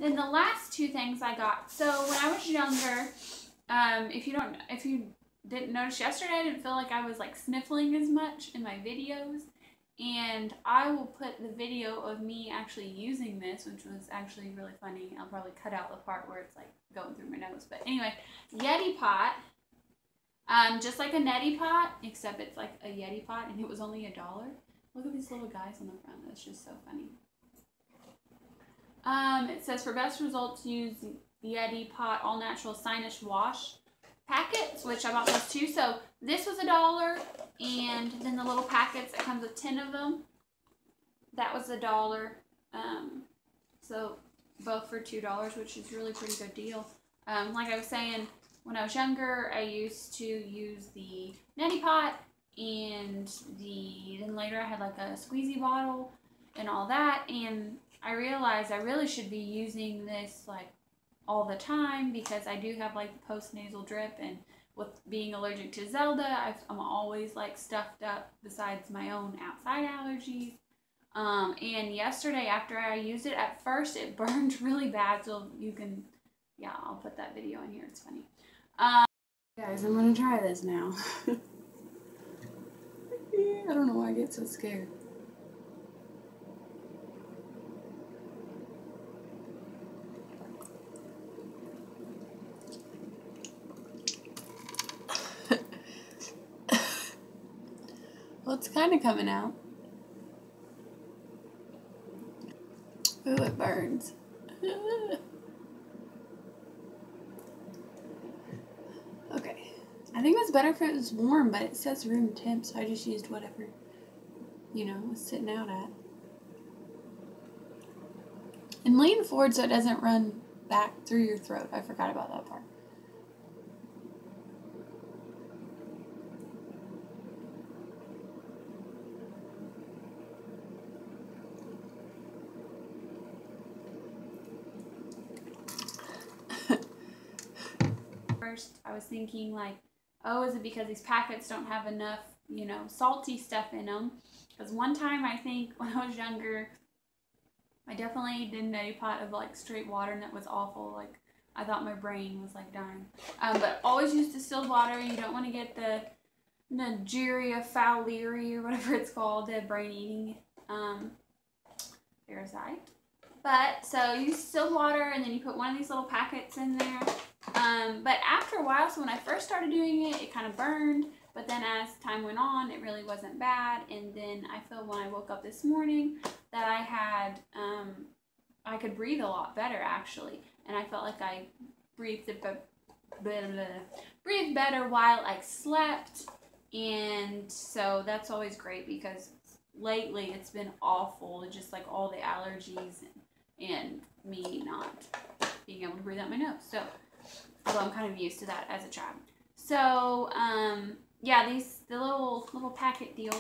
Then the last two things I got. So when I was younger, if you didn't notice yesterday, I didn't feel like I was like sniffling as much in my videos. And I will put the video of me actually using this, which was actually really funny. I'll probably cut out the part where it's like going through my nose. But anyway, Yeti Pot. Just like a Neti Pot, except it's like a Yeti Pot, and it was only $1. Look at these little guys on the front. That's just so funny. It says for best results, use Yeti Pot All Natural Sinus Wash packets, which I bought those too. So this was $1, and then the little packets that comes with 10 of them, that was $1. So both for $2, which is really pretty good deal. Like I was saying, when I was younger, I used to use the Neti Pot, and then later I had like a squeezy bottle and all that, and I realized I really should be using this like all the time because I do have like the post-nasal drip, and with being allergic to Zelda, I'm always like stuffed up besides my own outside allergies. And yesterday after I used it, at first it burned really bad, so you can, yeah, I'll put that video in here, it's funny. Guys, I'm gonna try this now. I don't know why I get so scared. Well, it's kind of coming out. Ooh, it burns. Okay. I think it was better if it was warm, but it says room temp, so I just used whatever, you know, was sitting out at. And lean forward so it doesn't run back through your throat. I forgot about that part. First, I was thinking like, oh, is it because these packets don't have enough, you know, salty stuff in them? Because one time, I think when I was younger, I definitely did a Neti Pot of like straight water, and that was awful. Like, I thought my brain was like dying. But always use distilled water. You don't want to get the Negeria fowleri or whatever it's called, the brain-eating parasite. But, so you use distilled water, and then you put one of these little packets in there. But after a while, so when I first started doing it, it kind of burned. But then as time went on, it really wasn't bad. And then I feel when I woke up this morning that I had, I could breathe a lot better, actually. And I felt like I breathed better while I slept. And so that's always great, because lately it's been awful. Just like all the allergies and me not being able to breathe out my nose. So, although I'm kind of used to that as a child. So, yeah, the little packet deal.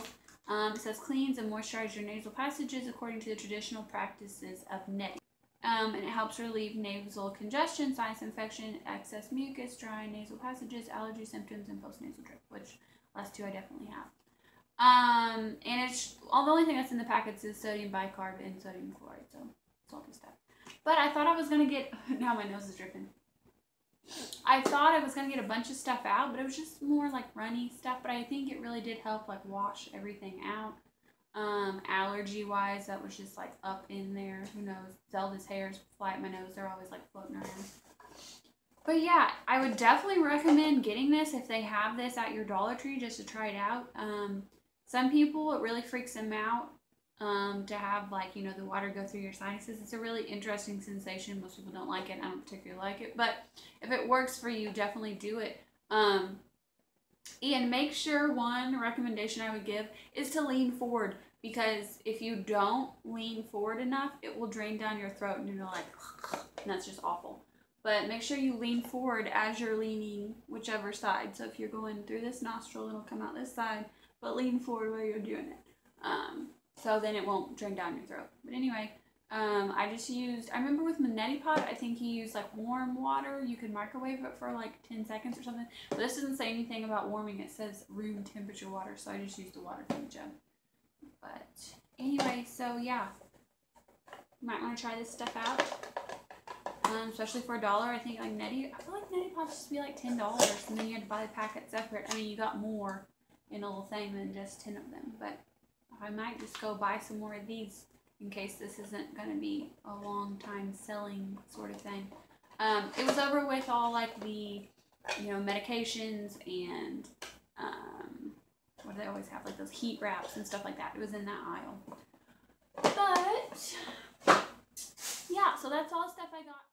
It says cleans and moisturizes your nasal passages according to the traditional practices of Neti. And it helps relieve nasal congestion, sinus infection, excess mucus, dry nasal passages, allergy symptoms, and post-nasal drip, which last two I definitely have. And it's the only thing that's in the packets is sodium bicarb and sodium chloride, so salty stuff. But I thought I was gonna get, now my nose is dripping. I thought I was going to get a bunch of stuff out, but it was just more like runny stuff. But I think it really did help like wash everything out. Allergy wise, that was just like up in there. Who knows? Zelda's hairs fly at my nose. They're always like floating around. But yeah, I would definitely recommend getting this if they have this at your Dollar Tree, just to try it out. Some people, it really freaks them out. To have like, you know, the water go through your sinuses. It's a really interesting sensation. Most people don't like it. I don't particularly like it, but if it works for you, definitely do it. And make sure, one recommendation I would give is to lean forward, because if you don't lean forward enough, it will drain down your throat and you're like, and that's just awful. But make sure you lean forward as you're leaning whichever side. So if you're going through this nostril, it'll come out this side, but lean forward while you're doing it. So then it won't drain down your throat. But anyway, I just used, I remember with my Neti Pot, I think he used like warm water. You could microwave it for like 10 seconds or something. But this doesn't say anything about warming. It says room temperature water. So I just used the water from the jug. But anyway, so yeah. You might want to try this stuff out. especially for $1. I think like I feel like Neti Pots used to be like $10, and then you had to buy the packet separate. I mean, you got more in a little thing than just 10 of them, but I might just go buy some more of these in case this isn't going to be a long time selling sort of thing. It was over with all like the, you know, medications and, what do they always have, like those heat wraps and stuff like that. It was in that aisle. But, yeah, so that's all the stuff I got.